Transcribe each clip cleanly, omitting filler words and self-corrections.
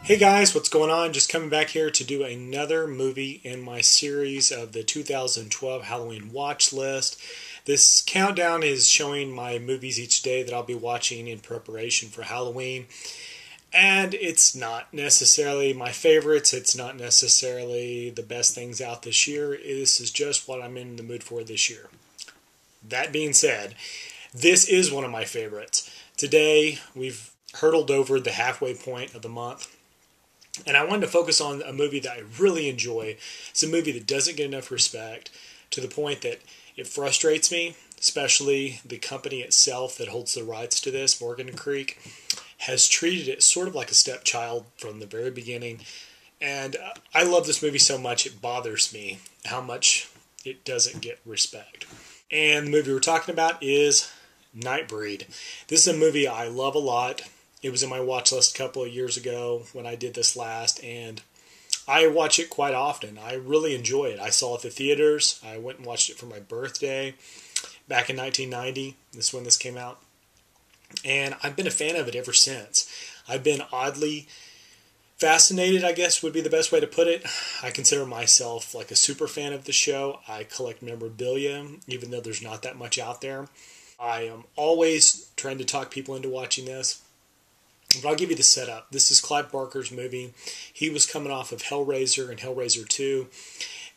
Hey guys, what's going on? Just coming back here to do another movie in my series of the 2012 Halloween watch list. This countdown is showing my movies each day that I'll be watching in preparation for Halloween. And it's not necessarily my favorites. It's not necessarily the best things out this year. This is just what I'm in the mood for this year. That being said, this is one of my favorites. Today, we've hurtled over the halfway point of the month. And I wanted to focus on a movie that I really enjoy. It's a movie that doesn't get enough respect to the point that it frustrates me, especially the company itself that holds the rights to this, Morgan and Creek, has treated it sort of like a stepchild from the very beginning. And I love this movie so much it bothers me how much it doesn't get respect. And the movie we're talking about is Nightbreed. This is a movie I love a lot. It was in my watch list a couple of years ago when I did this last, and I watch it quite often. I really enjoy it. I saw it at the theaters. I went and watched it for my birthday back in 1990. This is when this came out. And I've been a fan of it ever since. I've been oddly fascinated, I guess would be the best way to put it. I consider myself like a super fan of the show. I collect memorabilia, even though there's not that much out there. I am always trying to talk people into watching this. But I'll give you the setup. This is Clive Barker's movie. He was coming off of Hellraiser and Hellraiser 2.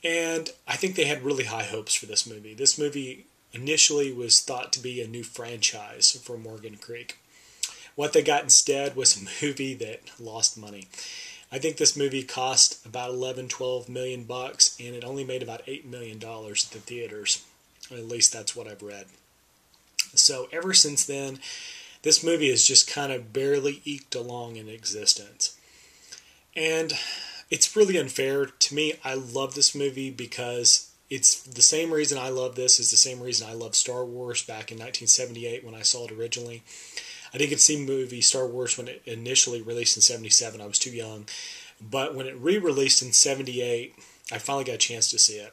And I think they had really high hopes for this movie. This movie initially was thought to be a new franchise for Morgan Creek. What they got instead was a movie that lost money. I think this movie cost about 11-12 million bucks, and it only made about $8 million at the theaters. At least that's what I've read. So ever since then, this movie has just kind of barely eked along in existence. And it's really unfair. To me, I love this movie because it's the same reason I love this is the same reason I loved Star Wars back in 1978 when I saw it originally. I didn't get to see the movie Star Wars when it initially released in 77. I was too young. But when it re-released in 78, I finally got a chance to see it.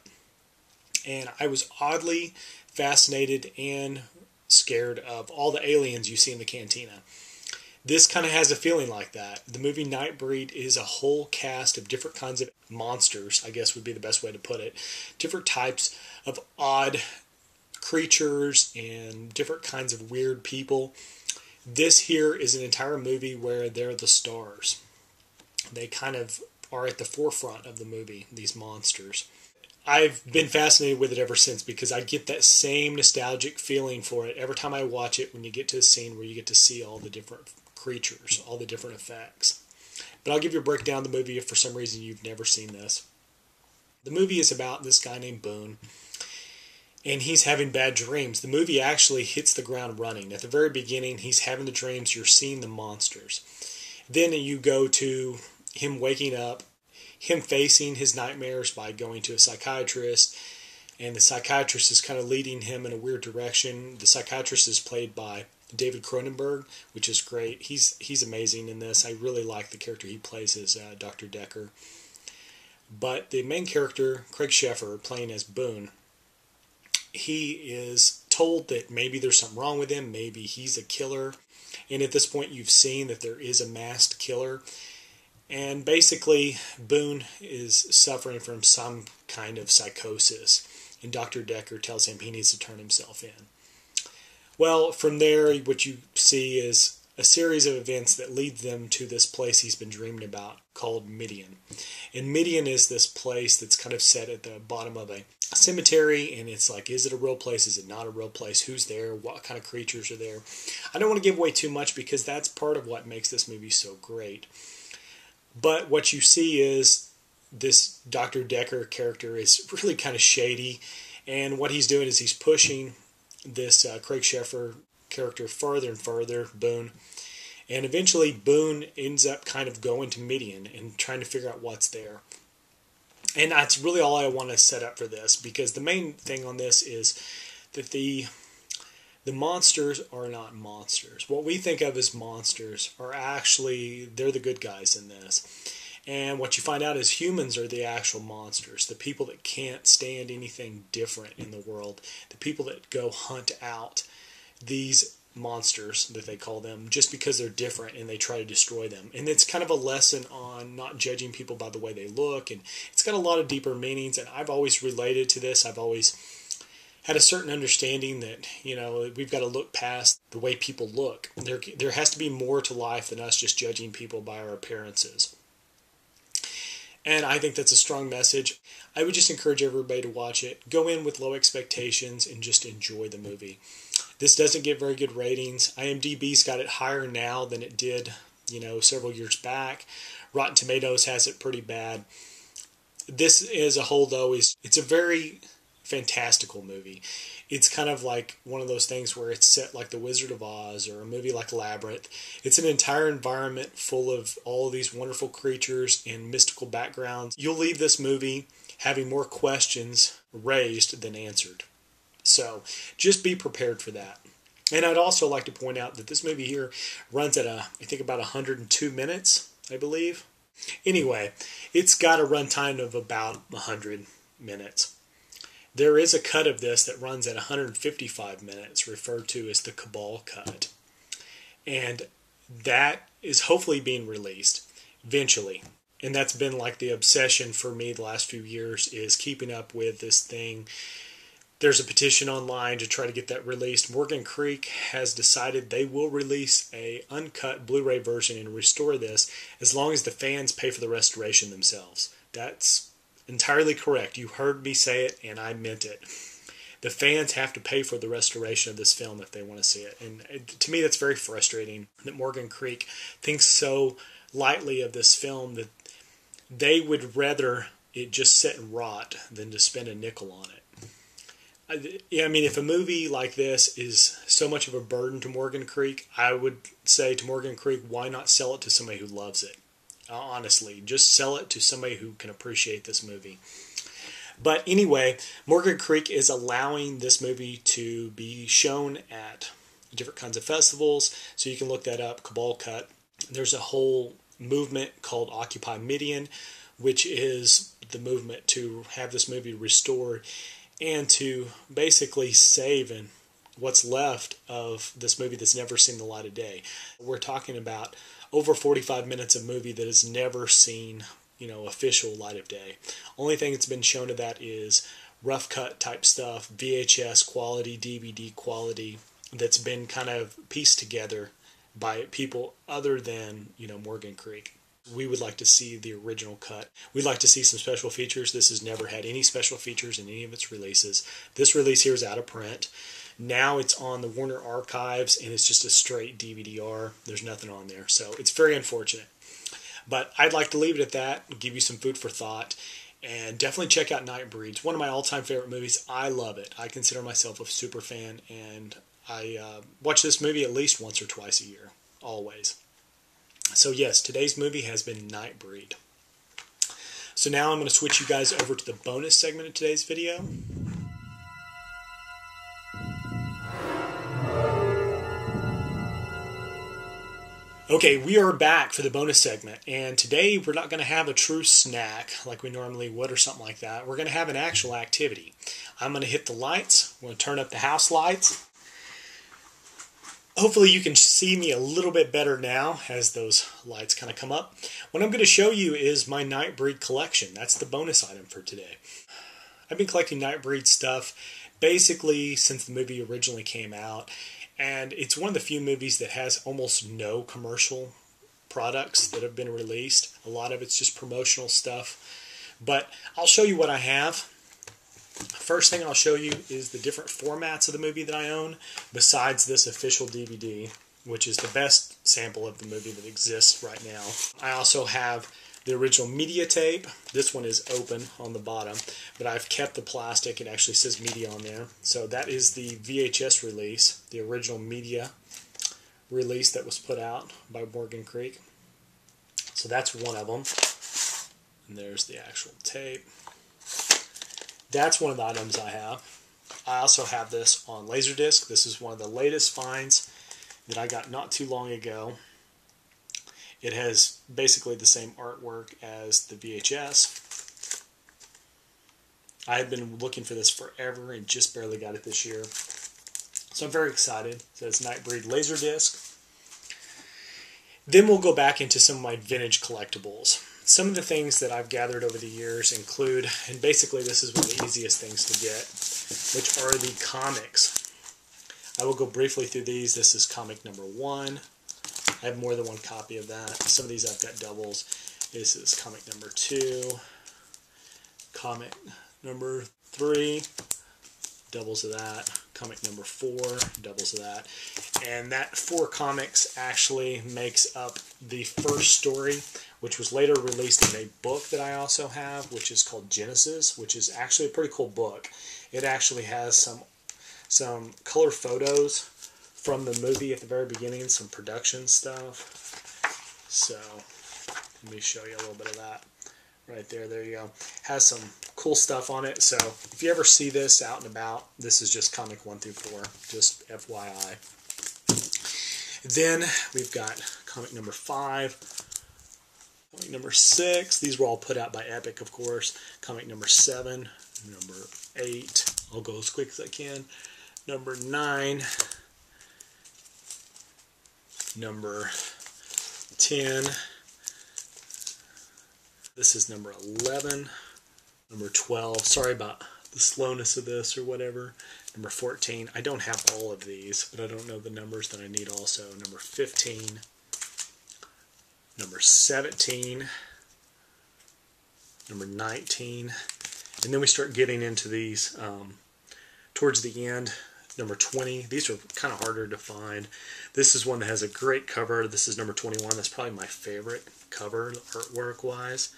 And I was oddly fascinated and scared of all the aliens you see in the cantina. This kind of has a feeling like that. The movie Nightbreed is a whole cast of different kinds of monsters, I guess would be the best way to put it. Different types of odd creatures and different kinds of weird people. This here is an entire movie where they're the stars. They kind of are at the forefront of the movie, these monsters. I've been fascinated with it ever since because I get that same nostalgic feeling for it every time I watch it when you get to a scene where you get to see all the different creatures, all the different effects. But I'll give you a breakdown of the movie if for some reason you've never seen this. The movie is about this guy named Boone, and he's having bad dreams. The movie actually hits the ground running. At the very beginning, he's having the dreams, you're seeing the monsters. Then you go to him waking up, him facing his nightmares by going to a psychiatrist, and the psychiatrist is kind of leading him in a weird direction. The psychiatrist is played by David Cronenberg, which is great. He's amazing in this. I really like the character he plays as Dr. Decker. But the main character, Craig Sheffer, playing as Boone, he is told that maybe there's something wrong with him, maybe he's a killer, and at this point you've seen that there is a masked killer. And basically, Boone is suffering from some kind of psychosis, and Dr. Decker tells him he needs to turn himself in. Well, from there, what you see is a series of events that lead them to this place he's been dreaming about called Midian. And Midian is this place that's kind of set at the bottom of a cemetery, and it's like, is it a real place? Is it not a real place? Who's there? What kind of creatures are there? I don't want to give away too much because that's part of what makes this movie so great. But what you see is this Dr. Decker character is really kind of shady. And what he's doing is he's pushing this Craig Sheffer character further and further, Boone. And eventually Boone ends up kind of going to Midian and trying to figure out what's there. And that's really all I want to set up for this, because the main thing on this is that the monsters are not monsters. What we think of as monsters are actually, they're the good guys in this. And what you find out is humans are the actual monsters, the people that can't stand anything different in the world, the people that go hunt out these monsters that they call them just because they're different, and they try to destroy them. And it's kind of a lesson on not judging people by the way they look, and it's got a lot of deeper meanings. And I've always related to this. I've always had a certain understanding that, you know, we've got to look past the way people look. There has to be more to life than us just judging people by our appearances. And I think that's a strong message. I would just encourage everybody to watch it. Go in with low expectations and just enjoy the movie. This doesn't get very good ratings. IMDb's got it higher now than it did, you know, several years back. Rotten Tomatoes has it pretty bad. This as a whole, though, it's a very fantastical movie. It's kind of like one of those things where it's set like The Wizard of Oz or a movie like Labyrinth. It's an entire environment full of all these wonderful creatures and mystical backgrounds. You'll leave this movie having more questions raised than answered. So just be prepared for that. And I'd also like to point out that this movie here runs at I think about 102 minutes, I believe. Anyway, it's got a runtime of about 100 minutes. There is a cut of this that runs at 155 minutes, referred to as the Cabal cut. And that is hopefully being released eventually. And that's been like the obsession for me the last few years, is keeping up with this thing. There's a petition online to try to get that released. Morgan Creek has decided they will release a uncut Blu-ray version and restore this as long as the fans pay for the restoration themselves. That's entirely correct. You heard me say it, and I meant it. The fans have to pay for the restoration of this film if they want to see it. And to me, that's very frustrating that Morgan Creek thinks so lightly of this film that they would rather it just sit and rot than to spend a nickel on it. I mean, if a movie like this is so much of a burden to Morgan Creek, I would say to Morgan Creek, why not sell it to somebody who loves it? Honestly, just sell it to somebody who can appreciate this movie. But anyway, Morgan Creek is allowing this movie to be shown at different kinds of festivals, so you can look that up, Cabal Cut. There's a whole movement called Occupy Midian, which is the movement to have this movie restored and to basically save what's left of this movie that's never seen the light of day. We're talking about over 45 minutes of movie that has never seen, you know, official light of day. Only thing that's been shown of that is rough cut type stuff, VHS quality, DVD quality, that's been kind of pieced together by people other than, you know, Morgan Creek. We would like to see the original cut. We'd like to see some special features. This has never had any special features in any of its releases. This release here is out of print. Now it's on the Warner Archives, and it's just a straight DVD-R. There's nothing on there, so it's very unfortunate. But I'd like to leave it at that, give you some food for thought, and definitely check out Nightbreed. It's one of my all-time favorite movies. I love it. I consider myself a super fan, and I watch this movie at least once or twice a year, always. So yes, today's movie has been Nightbreed. So now I'm going to switch you guys over to the bonus segment of today's video. Okay, we are back for the bonus segment, and today we're not going to have a true snack like we normally would or something like that. We're going to have an actual activity. I'm going to hit the lights. I'm going to turn up the house lights. Hopefully you can see me a little bit better now as those lights kind of come up. What I'm going to show you is my Nightbreed collection. That's the bonus item for today. I've been collecting Nightbreed stuff basically since the movie originally came out, and it's one of the few movies that has almost no commercial products that have been released. A lot of it's just promotional stuff, but I'll show you what I have. First thing I'll show you is the different formats of the movie that I own, besides this official DVD, which is the best sample of the movie that exists right now. I also have the original media tape. This one is open on the bottom, but I've kept the plastic. It actually says media on there. So that is the VHS release, the original media release that was put out by Morgan Creek. So that's one of them. And there's the actual tape. That's one of the items I have. I also have this on Laserdisc. This is one of the latest finds that I got not too long ago. It has basically the same artwork as the VHS. I had been looking for this forever and just barely got it this year. So I'm very excited. It says Nightbreed Laserdisc. Then we'll go back into some of my vintage collectibles. Some of the things that I've gathered over the years include, and basically this is one of the easiest things to get, which are the comics. I will go briefly through these. This is comic number 1. I have more than one copy of that. Some of these I've got doubles. This is comic number 2, comic number 3, doubles of that, comic number 4, doubles of that. And that 4 comics actually makes up the first story, which was later released in a book that I also have, which is called Genesis, which is actually a pretty cool book. It actually has some color photos from the movie at the very beginning, some production stuff. So let me show you a little bit of that. Right there, there you go. Has some cool stuff on it. So if you ever see this out and about, this is just comic 1 through 4, just FYI. Then we've got comic number 5, comic number 6. These were all put out by Epic, of course. Comic number 7, number 8. I'll go as quick as I can. Number 9, number 10. This is number 11, number 12. Sorry about the slowness of this or whatever. Number 14. I don't have all of these, but I don't know the numbers that I need also. Number 15, number 17, number 19. And then we start getting into these towards the end. Number 20. These are kind of harder to find. This is one that has a great cover. This is number 21. That's probably my favorite cover artwork-wise.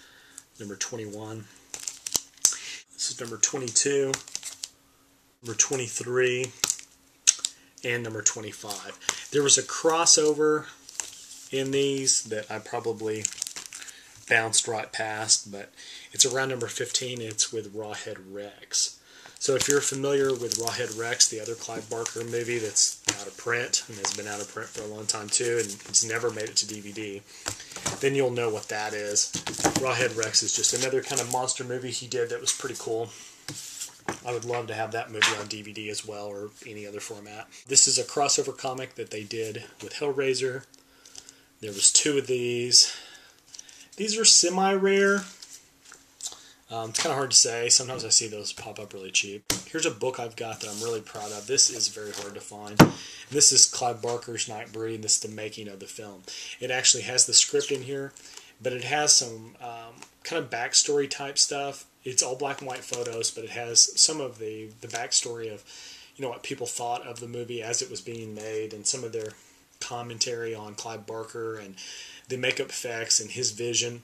Number 21. This is number 22, number 23, and number 25. There was a crossover in these that I probably bounced right past, but it's around number 15. It's with Rawhead Rex. So if you're familiar with Rawhead Rex, the other Clive Barker movie that's out of print, and has been out of print for a long time too, and it's never made it to DVD, then you'll know what that is. Rawhead Rex is just another kind of monster movie he did that was pretty cool. I would love to have that movie on DVD as well, or any other format. This is a crossover comic that they did with Hellraiser. There was 2 of these. These are semi-rare. It's kind of hard to say. Sometimes I see those pop up really cheap. Here's a book I've got that I'm really proud of. This is very hard to find. This is Clive Barker's Nightbreed, and this is the making of the film. It actually has the script in here, but it has some kind of backstory type stuff. It's all black and white photos, but it has some of the backstory of, you know, what people thought of the movie as it was being made, and some of their commentary on Clive Barker and the makeup effects and his vision.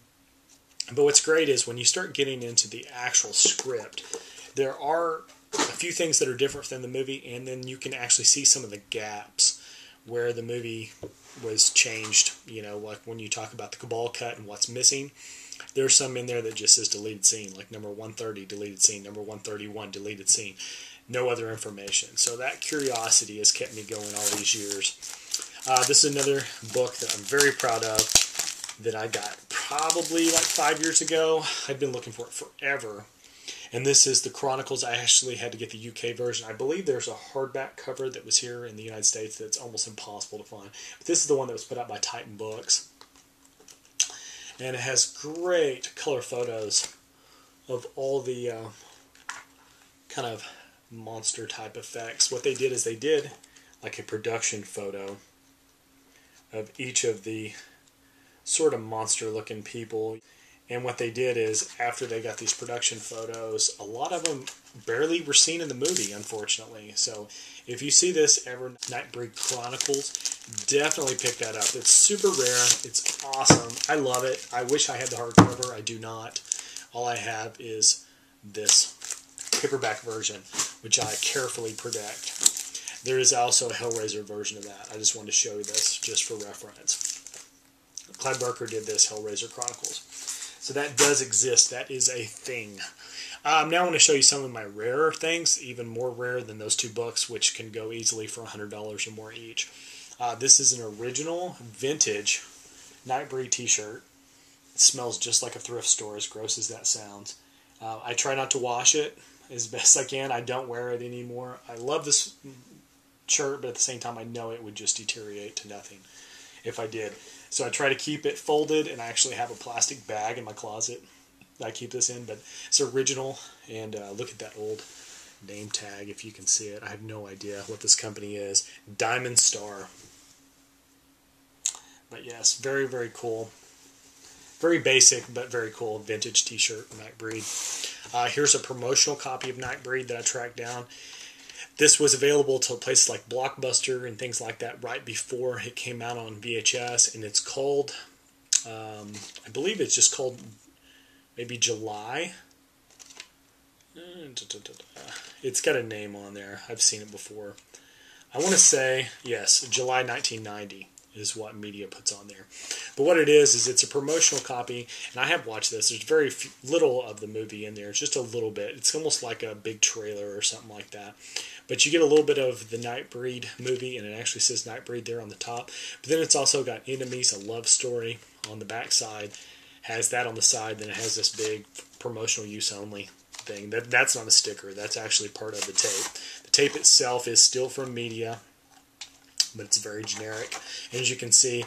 But what's great is when you start getting into the actual script, there are a few things that are different than the movie, and then you can actually see some of the gaps where the movie was changed. You know, like when you talk about the Cabal cut and what's missing, there's some in there that just says deleted scene, like number 130, deleted scene, number 131, deleted scene. No other information. So that curiosity has kept me going all these years. This is another book that I'm very proud of, that I got probably like 5 years ago. I've been looking for it forever. And this is the Chronicles. I actually had to get the UK version. I believe there's a hardback cover that was here in the United States that's almost impossible to find. But this is the one that was put out by Titan Books. And it has great color photos of all the kind of monster type effects. What they did is they did like a production photo of each of the sort of monster looking people, and what they did is after they got these production photos, a lot of them barely were seen in the movie, unfortunately. So if you see this ever, Nightbreed Chronicles, definitely pick that up. It's super rare. It's awesome. I love it. I wish I had the hardcover. I do not. All I have is this paperback version, which I carefully protect. There is also a Hellraiser version of that. I just wanted to show you this just for reference. Clive Barker did this, Hellraiser Chronicles. So that does exist. That is a thing. Now I want to show you some of my rarer things, even more rare than those 2 books, which can go easily for $100 or more each. This is an original, vintage Nightbreed t-shirt. It smells just like a thrift store, as gross as that sounds. I try not to wash it as best I can. I don't wear it anymore. I love this shirt, but at the same time I know it would just deteriorate to nothing if I did. So I try to keep it folded, and I actually have a plastic bag in my closet that I keep this in, but it's original. And look at that old name tag, if you can see it. I have no idea what this company is. Diamond Star. But yes, very, very cool. Very basic, but very cool vintage t-shirt, Nightbreed. Here's a promotional copy of Nightbreed that I tracked down. This was available to places like Blockbuster and things like that right before it came out on VHS, and it's called, I believe it's just called maybe July. It's got a name on there. I've seen it before. I want to say, yes, July 1990 is what media puts on there. But what it is it's a promotional copy, and I have watched this. There's very little of the movie in there. It's just a little bit. It's almost like a big trailer or something like that. But you get a little bit of the Nightbreed movie, and it actually says Nightbreed there on the top. But then it's also got Enemies, a love story on the back side. Has that on the side, then it has this big promotional use only thing. That's not a sticker. That's actually part of the tape. The tape itself is still from media, but it's very generic. And as you can see,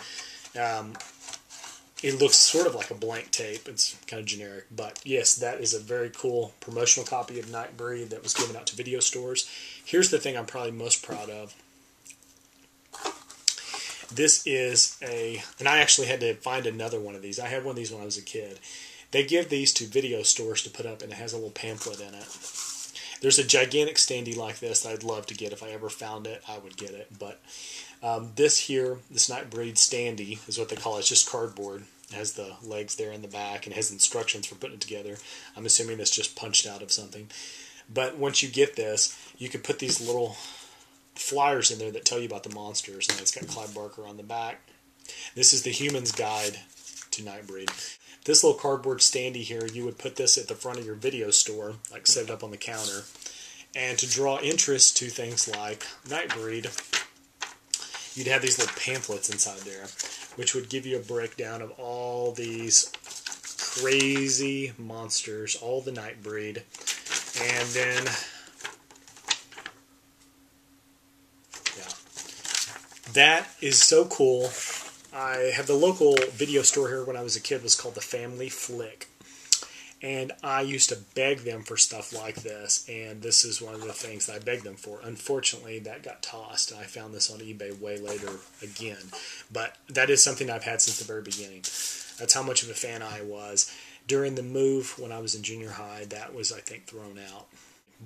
it looks sort of like a blank tape. It's kind of generic. But yes, that is a very cool promotional copy of Nightbreed that was given out to video stores. Here's the thing I'm probably most proud of. This is and I actually had to find another one of these. I had one of these when I was a kid. They give these to video stores to put up, and it has a little pamphlet in it. There's a gigantic standee like this that I'd love to get. If I ever found it, I would get it. But this Nightbreed standee is what they call it. It's just cardboard. It has the legs there in the back, and it has instructions for putting it together. I'm assuming that's just punched out of something. But once you get this, you can put these little flyers in there that tell you about the monsters. And it's got Clive Barker on the back. This is the Human's Guide to Nightbreed. This little cardboard standee here, you would put this at the front of your video store, like set it up on the counter. And to draw interest to things like Nightbreed, you'd have these little pamphlets inside there, which would give you a breakdown of all these crazy monsters, all the Nightbreed. And then, yeah, that is so cool. I have the local video store here when I was a kid was called the Family Flick. And I used to beg them for stuff like this, and this is one of the things that I begged them for. Unfortunately, that got tossed, and I found this on eBay way later again. But that is something I've had since the very beginning. That's how much of a fan I was. During the move when I was in junior high, that was, I think, thrown out.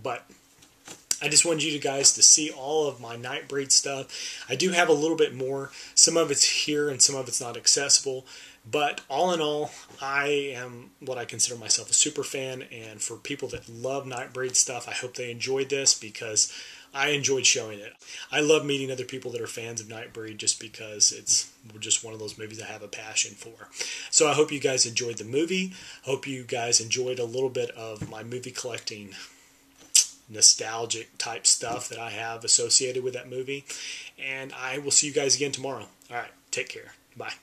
But I just wanted you guys to see all of my Nightbreed stuff. I do have a little bit more. Some of it's here and some of it's not accessible. But all in all, I am what I consider myself a super fan. And for people that love Nightbreed stuff, I hope they enjoyed this because I enjoyed showing it. I love meeting other people that are fans of Nightbreed just because it's just one of those movies I have a passion for. So I hope you guys enjoyed the movie. Hope you guys enjoyed a little bit of my movie collecting nostalgic type stuff that I have associated with that movie. And I will see you guys again tomorrow. All right, take care. Bye.